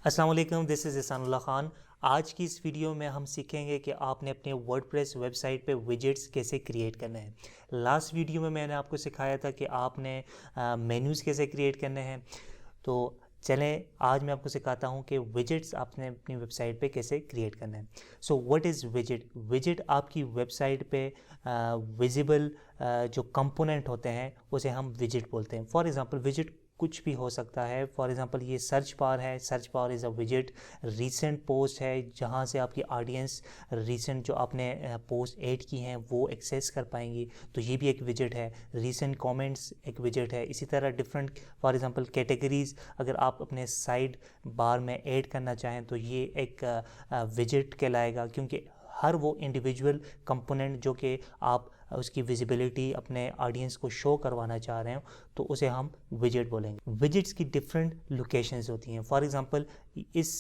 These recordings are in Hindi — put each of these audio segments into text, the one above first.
अस्सलाम वालेकुम, दिस इज़ एहसानुल्लाह खान। आज की इस वीडियो में हम सीखेंगे कि आपने अपने वर्डप्रेस वेबसाइट पे विजेट्स कैसे क्रिएट करने हैं। लास्ट वीडियो में मैंने आपको सिखाया था कि आपने मेन्यूज़ कैसे क्रिएट करने हैं। तो चलें, आज मैं आपको सिखाता हूं कि विजेट्स आपने अपनी वेबसाइट पे कैसे क्रिएट करना है। So what is विजेट? विजेट आपकी वेबसाइट पे विजिबल जो कंपोनेंट होते हैं उसे हम विजेट बोलते हैं। फॉर एग्जांपल विजेट कुछ भी हो सकता है। फॉर एग्जांपल ये सर्च बार है, सर्च बार इज़ अ विजेट। रीसेंट पोस्ट है जहाँ से आपकी ऑडियंस रीसेंट जो आपने पोस्ट ऐड की हैं वो एक्सेस कर पाएंगी, तो ये भी एक विजेट है। रीसेंट कमेंट्स एक विजेट है। इसी तरह डिफरेंट फॉर एग्जांपल कैटेगरीज अगर आप अपने साइड बार में ऐड करना चाहें तो ये एक विजेट कहलाएगा, क्योंकि हर वो इंडिविजुअल कंपोनेंट जो कि आप उसकी विजिबिलिटी अपने ऑडियंस को शो करवाना चाह रहे हो तो उसे हम विजेट बोलेंगे। विजेट्स की डिफरेंट लोकेशंस होती हैं। फॉर एग्जांपल इस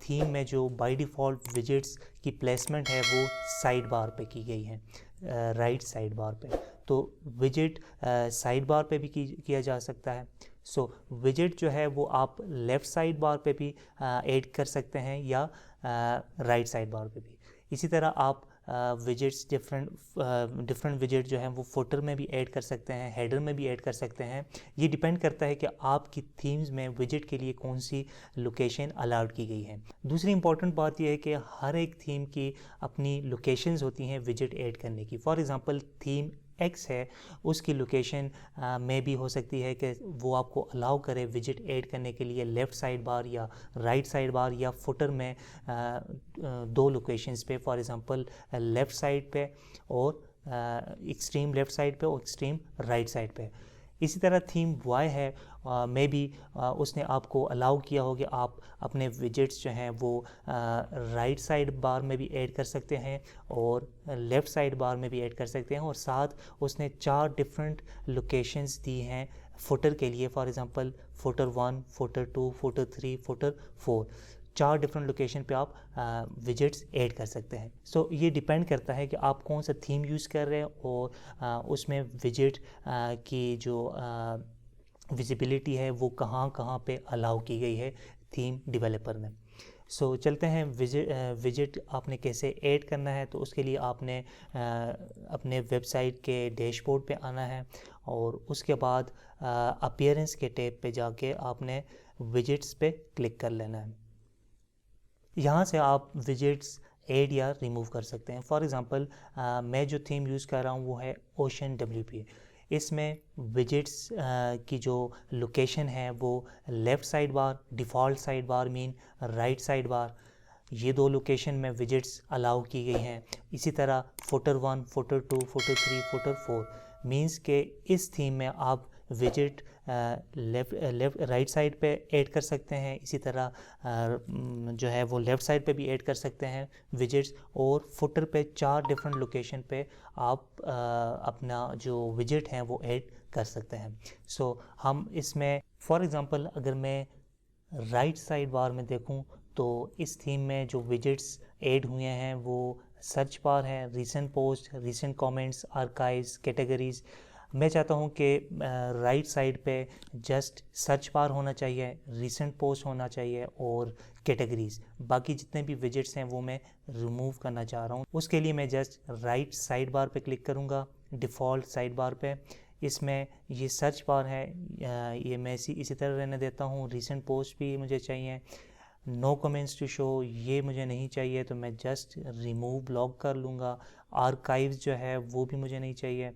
थीम में जो बाय डिफ़ॉल्ट विजेट्स की प्लेसमेंट है वो साइड बार पे की गई है, राइट साइड बार पे। तो विजेट साइड बार पे भी किया जा सकता है। सो विजेट जो है वो आप लेफ़्ट साइड बार पे भी ऐड कर सकते हैं या राइट साइड बार पे भी। इसी तरह आप विजेट्स डिफरेंट विजेट जो हैं वो फुटर में भी ऐड कर सकते हैं, हेडर में भी ऐड कर सकते हैं। ये डिपेंड करता है कि आपकी थीम्स में विजेट के लिए कौन सी लोकेशन अलाउड की गई है। दूसरी इंपॉर्टेंट बात यह है कि हर एक थीम की अपनी लोकेशंस होती हैं विजेट ऐड करने की। फॉर एग्जांपल थीम एक्स है, उसकी लोकेशन में भी हो सकती है कि वो आपको अलाउ करे विजेट ऐड करने के लिए लेफ़्ट साइड बार या राइट साइड बार या फुटर में दो लोकेशंस पे। फॉर एग्जांपल लेफ़्ट साइड पे और एक्सट्रीम लेफ़्ट साइड पे और एक्सट्रीम राइट साइड पे। इसी तरह थीम वाई है, मे बी उसने आपको अलाउ किया हो कि आप अपने विजेट्स जो हैं वो राइट साइड बार में भी ऐड कर सकते हैं और लेफ़्ट साइड बार में भी ऐड कर सकते हैं, और साथ उसने 4 डिफरेंट लोकेशंस दी हैं फुटर के लिए। For example footer 1, footer 2, footer 3, footer 4। 4 different location पे आप विजेट्स ऐड कर सकते हैं। सो ये डिपेंड करता है कि आप कौन सा थीम यूज़ कर रहे हैं और उसमें विजेट की जो विजिबिलिटी है वो कहाँ कहाँ पे अलाउ की गई है थीम डेवलपर ने। सो चलते हैं विजेट आपने कैसे ऐड करना है। तो उसके लिए आपने अपने वेबसाइट के डैशबोर्ड पे आना है और उसके बाद अपीयरेंस के टैब पे जाके आपने विजेट्स पे क्लिक कर लेना है। यहाँ से आप विजेट्स ऐड या रिमूव कर सकते हैं। फॉर एग्ज़ाम्पल मैं जो थीम यूज़ कर रहा हूँ वो है ओशन WP। इसमें विजेट्स की जो लोकेशन है वो left side bar, default side bar mean right side bar, ये 2 लोकेशन में विजेट्स अलाउ की गई हैं। इसी तरह footer 1, footer 2, footer 3, footer 4 means के इस थीम में आप विजेट लेफ़्ट राइट साइड पे ऐड कर सकते हैं। इसी तरह जो है वो लेफ़्ट साइड पे भी ऐड कर सकते हैं विजेट्स, और फुटर पे 4 डिफरेंट लोकेशन पे आप अपना जो विजेट हैं वो ऐड कर सकते हैं। सो हम इसमें फॉर एग्ज़ाम्पल अगर मैं राइट साइड बार में देखूं तो इस थीम में जो विजेट्स ऐड हुए हैं वो सर्च बार है, recent post, recent comments, archives, categories. मैं चाहता हूं कि राइट साइड पे जस्ट सर्च बार होना चाहिए, रीसेंट पोस्ट होना चाहिए और कैटेगरीज। बाकी जितने भी विजेट्स हैं वो मैं रिमूव करना चाह रहा हूं। उसके लिए मैं जस्ट राइट साइड बार पे क्लिक करूंगा, डिफ़ॉल्ट साइड बार पे। इसमें ये सर्च बार है, ये मैं इसी तरह रहने देता हूँ। रीसेंट पोस्ट भी मुझे चाहिए, नो कमेंट्स टू शो ये मुझे नहीं चाहिए तो मैं जस्ट रिमूव ब्लॉक कर लूँगा। आर्काइव्स जो है वो भी मुझे नहीं चाहिए।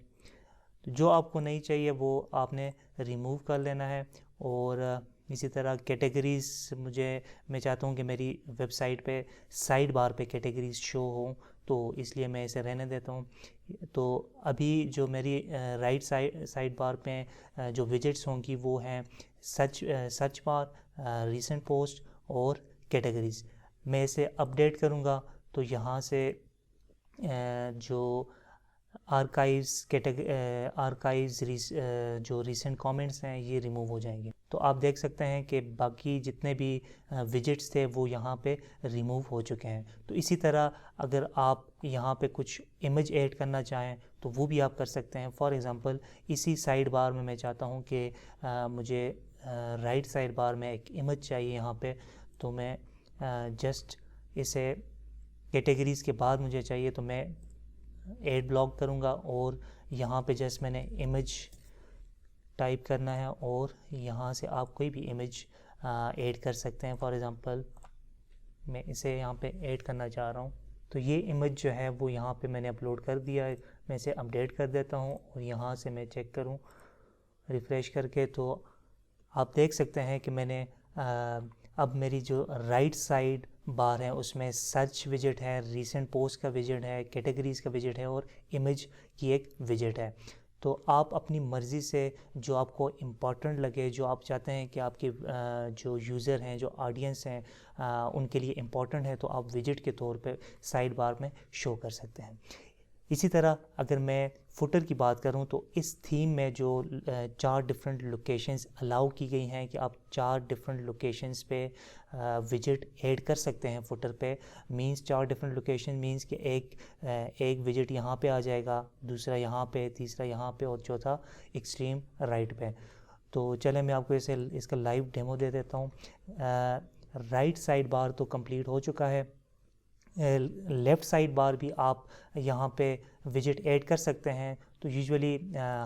तो जो आपको नहीं चाहिए वो आपने रिमूव कर लेना है। और इसी तरह कैटेगरीज मैं चाहता हूँ कि मेरी वेबसाइट पे साइड बार पे कैटेगरीज शो हो, तो इसलिए मैं इसे रहने देता हूँ। तो अभी जो मेरी राइट साइड बार पे जो विजेट्स होंगी वो हैं सर्च बार, रीसेंट पोस्ट और कैटेगरीज। मैं इसे अपडेट करूँगा तो यहाँ से जो आर्काइव्स जो रीसेंट कमेंट्स हैं ये रिमूव हो जाएंगे। तो आप देख सकते हैं कि बाकी जितने भी विजेट्स थे वो यहाँ पे रिमूव हो चुके हैं। तो इसी तरह अगर आप यहाँ पे कुछ इमेज ऐड करना चाहें तो वो भी आप कर सकते हैं। फॉर एग्ज़ाम्पल इसी साइड बार में मैं चाहता हूँ कि मुझे राइट साइड बार में एक इमेज चाहिए यहाँ पे, तो मैं जस्ट इसे कैटेगरीज़ के बाद मुझे चाहिए तो मैं ऐड ब्लॉक करूँगा और यहाँ पे जस्ट मैंने इमेज टाइप करना है और यहाँ से आप कोई भी इमेज ऐड कर सकते हैं। फॉर एग्ज़ाम्पल मैं इसे यहाँ पे ऐड करना चाह रहा हूँ, तो ये इमेज जो है वो यहाँ पे मैंने अपलोड कर दिया है। मैं इसे अपडेट कर देता हूँ और यहाँ से मैं चेक करूँ रिफ़्रेश करके, तो आप देख सकते हैं कि मैंने अब मेरी जो राइट साइड बार है उसमें सर्च विजेट है, रीसेंट पोस्ट का विजेट है, कैटेगरीज़ का विजेट है और इमेज की एक विजेट है। तो आप अपनी मर्ज़ी से जो आपको इम्पॉर्टेंट लगे, जो आप चाहते हैं कि आपके जो यूज़र हैं, जो ऑडियंस हैं, उनके लिए इम्पॉर्टेंट है, तो आप विजेट के तौर पे साइड बार में शो कर सकते हैं। इसी तरह अगर मैं फुटर की बात करूं तो इस थीम में जो 4 डिफरेंट लोकेशंस अलाउ की गई हैं कि आप 4 डिफरेंट लोकेशंस पे विजिट ऐड कर सकते हैं फुटर पे। मींस 4 डिफरेंट लोकेशन मींस कि एक विजिट यहाँ पे आ जाएगा, दूसरा यहाँ पे, तीसरा यहाँ पे और चौथा एक्सट्रीम राइट पे। तो चले मैं आपको इसका लाइव डेमो दे देता हूँ। राइट साइड बार तो कंप्लीट हो चुका है, लेफ़्ट साइड बार भी आप यहाँ पे विजिट ऐड कर सकते हैं। तो यूजुअली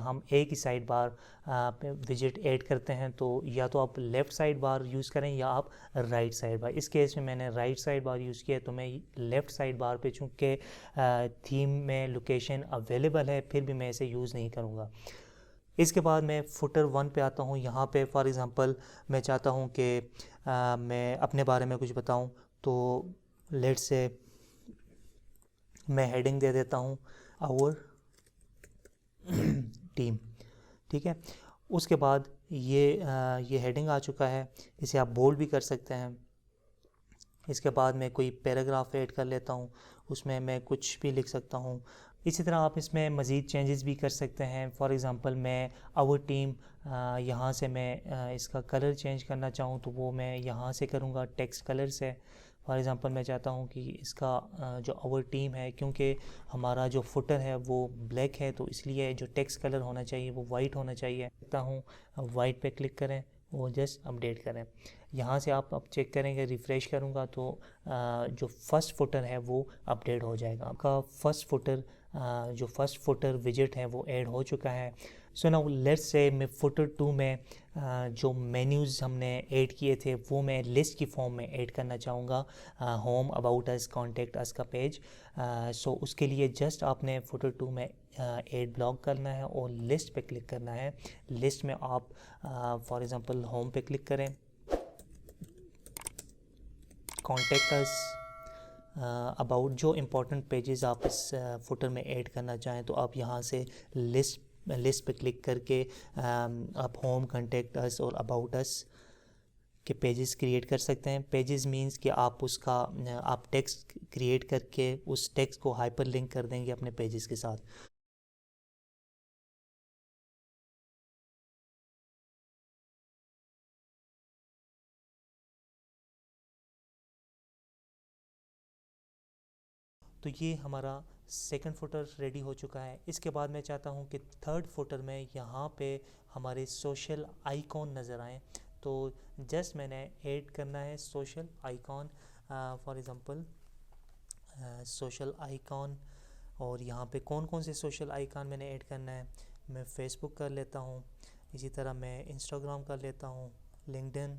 हम एक ही साइड बार पे विजिट ऐड करते हैं, तो या तो आप लेफ़्ट साइड बार यूज़ करें या आप राइट साइड बार। इस केस में मैंने राइट साइड बार यूज़ किया, तो मैं लेफ़्ट साइड बार पे चूँकि थीम में लोकेशन अवेलेबल है फिर भी मैं इसे यूज़ नहीं करूँगा। इसके बाद मैं फुटर 1 पे आता हूँ। यहाँ पे फॉर एग्ज़ाम्पल मैं चाहता हूँ कि मैं अपने बारे में कुछ बताऊँ, तो लेट्स से मैं हेडिंग दे देता हूँ आवर टीम, ठीक है। उसके बाद ये हेडिंग आ चुका है, इसे आप बोल्ड भी कर सकते हैं। इसके बाद मैं कोई पैराग्राफ ऐड कर लेता हूँ, उसमें मैं कुछ भी लिख सकता हूँ। इसी तरह आप इसमें मज़ीद चेंजेस भी कर सकते हैं। फॉर एग्ज़ाम्पल मैं आवर टीम यहाँ से मैं इसका कलर चेंज करना चाहूँ तो वो मैं यहाँ से करूँगा टेक्स्ट कलर से। फॉर एग्ज़ाम्पल मैं चाहता हूँ कि इसका जो आवर टीम है, क्योंकि हमारा जो फुटर है वो ब्लैक है, तो इसलिए जो टेक्स्ट कलर होना चाहिए वो वाइट होना चाहिए। कहता हूँ वाइट पे क्लिक करें और जस्ट अपडेट करें। यहाँ से आप अब चेक करेंगे, रिफ़्रेश करूँगा तो जो फर्स्ट फुटर है वो अपडेट हो जाएगा। आपका जो फर्स्ट फुटर विजिट है वो ऐड हो चुका है। सो नाउ लेट्स से मैं फुटर 2 में जो मेन्यूज़ हमने ऐड किए थे वो मैं लिस्ट की फॉर्म में ऐड करना चाहूँगा, home, about us, contact us का पेज। सो उसके लिए जस्ट आपने फुटर 2 में ऐड ब्लॉक करना है और लिस्ट पे क्लिक करना है। लिस्ट में आप फॉर एग्ज़ाम्पल होम पे क्लिक करें, कॉन्टेक्ट अस, अबाउट जो इम्पोर्टेंट पेजेस आप इस फुटर में ऐड करना चाहें तो आप यहाँ से लिस्ट पे क्लिक करके आप होम, कॉन्टेक्ट अस और अबाउट अस के पेजेस क्रिएट कर सकते हैं। पेजेस मींस कि आप टेक्स्ट क्रिएट करके उस टेक्स्ट को हाइपर लिंक कर देंगे अपने पेजेस के साथ। तो ये हमारा सेकंड फुटर रेडी हो चुका है। इसके बाद मैं चाहता हूँ कि थर्ड फुटर में यहाँ पे हमारे सोशल आइकॉन नज़र आएँ, तो जस्ट मैंने ऐड करना है social icon. For example social icon, और यहाँ पे कौन कौन से सोशल आइकॉन मैंने ऐड करना है, मैं फेसबुक कर लेता हूँ, इसी तरह मैं इंस्टाग्राम कर लेता हूँ, लिंक्डइन,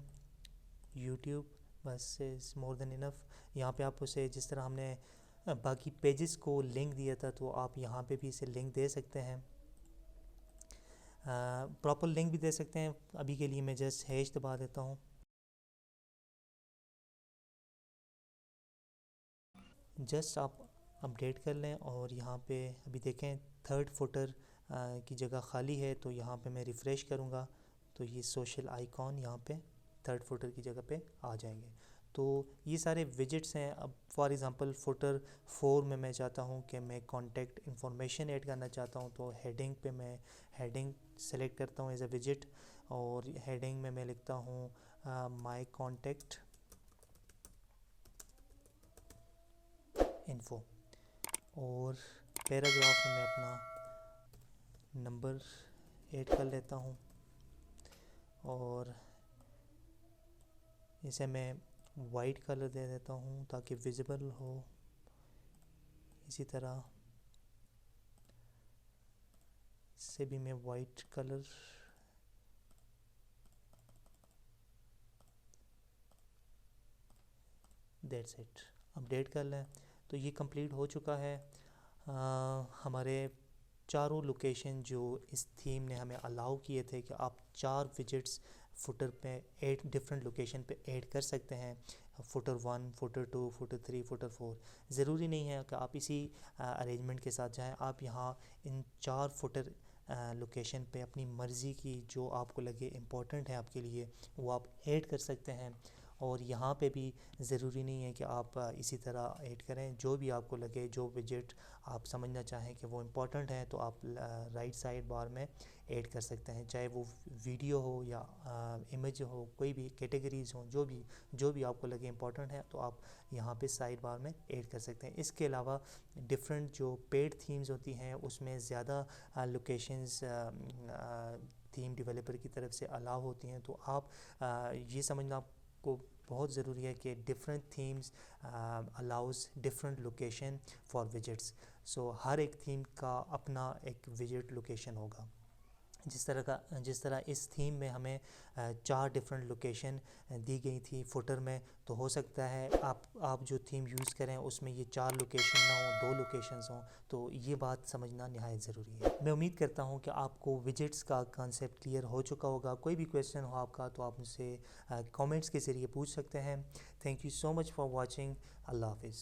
यूट्यूब, बस इज़ मोर देन इनफ। यहाँ पे आप उसे जिस तरह हमने बाकी पेजेस को लिंक दिया था तो आप यहाँ पे भी इसे लिंक दे सकते हैं, प्रॉपर लिंक भी दे सकते हैं। अभी के लिए मैं जस्ट हैश दबा देता हूँ। जस्ट आप अपडेट कर लें और यहाँ पे अभी देखें थर्ड फुटर की जगह खाली है, तो यहाँ पे मैं रिफ़्रेश करूँगा तो ये सोशल आइकॉन यहाँ पे थर्ड फुटर की जगह पे आ जाएंगे। तो ये सारे विजिट्स हैं। अब फॉर एग्ज़ाम्पल फुटर 4 में मैं चाहता हूँ कि मैं कॉन्टैक्ट इन्फॉर्मेशन ऐड करना चाहता हूँ, तो हेडिंग पे मैं हेडिंग सेलेक्ट करता हूँ एज अ विजिट, और हेडिंग में मैं लिखता हूँ माय कॉन्टैक्ट इन्फो, और पैराग्राफ में मैं अपना नंबर ऐड कर लेता हूँ और इसे मैं वाइट कलर दे देता हूँ ताकि विजिबल हो। इसी तरह से भी मैं white colour that's it. Update कर लें तो ये कंप्लीट हो चुका है। हमारे चारों लोकेशन जो इस थीम ने हमें अलाउ किए थे कि आप 4 विजिट्स फुटर पे 8 डिफरेंट लोकेशन पे ऐड कर सकते हैं, फुटर 1, फुटर 2, फुटर 3, फुटर 4। ज़रूरी नहीं है कि आप इसी अरेंजमेंट के साथ जाएं। आप यहाँ इन 4 फुटर लोकेशन पे अपनी मर्ज़ी की जो आपको लगे इम्पोर्टेंट है आपके लिए वो आप ऐड कर सकते हैं। और यहाँ पे भी ज़रूरी नहीं है कि आप इसी तरह ऐड करें, जो भी आपको लगे, जो विजिट आप समझना चाहें कि वो इम्पोर्टेंट है तो आप राइट साइड बार में ऐड कर सकते हैं, चाहे वो वीडियो हो या इमेज हो, कोई भी कैटेगरीज़ हो, जो भी आपको लगे इम्पोर्टेंट है तो आप यहाँ पे साइड बार में ऐड कर सकते हैं। इसके अलावा डिफरेंट जो पेड थीम्स होती हैं उसमें ज़्यादा लोकेशंस थीम डेवलपर की तरफ से अलाउ होती हैं, तो आप ये समझना को बहुत ज़रूरी है कि different themes allows different location for visits. So हर एक थीम का अपना एक विजिट लोकेशन होगा। जिस तरह इस थीम में हमें 4 डिफरेंट लोकेशन दी गई थी फुटर में, तो हो सकता है आप जो थीम यूज़ करें उसमें ये 4 लोकेशन ना हो, 2 लोकेशंस हों। तो ये बात समझना निहायत ज़रूरी है। मैं उम्मीद करता हूँ कि आपको विजिट्स का कॉन्सेप्ट क्लियर हो चुका होगा। कोई भी क्वेश्चन हो आपका तो आप मुझसे कमेंट्स के ज़रिए पूछ सकते हैं। Thank you so much for watching. Allah हाफिज़।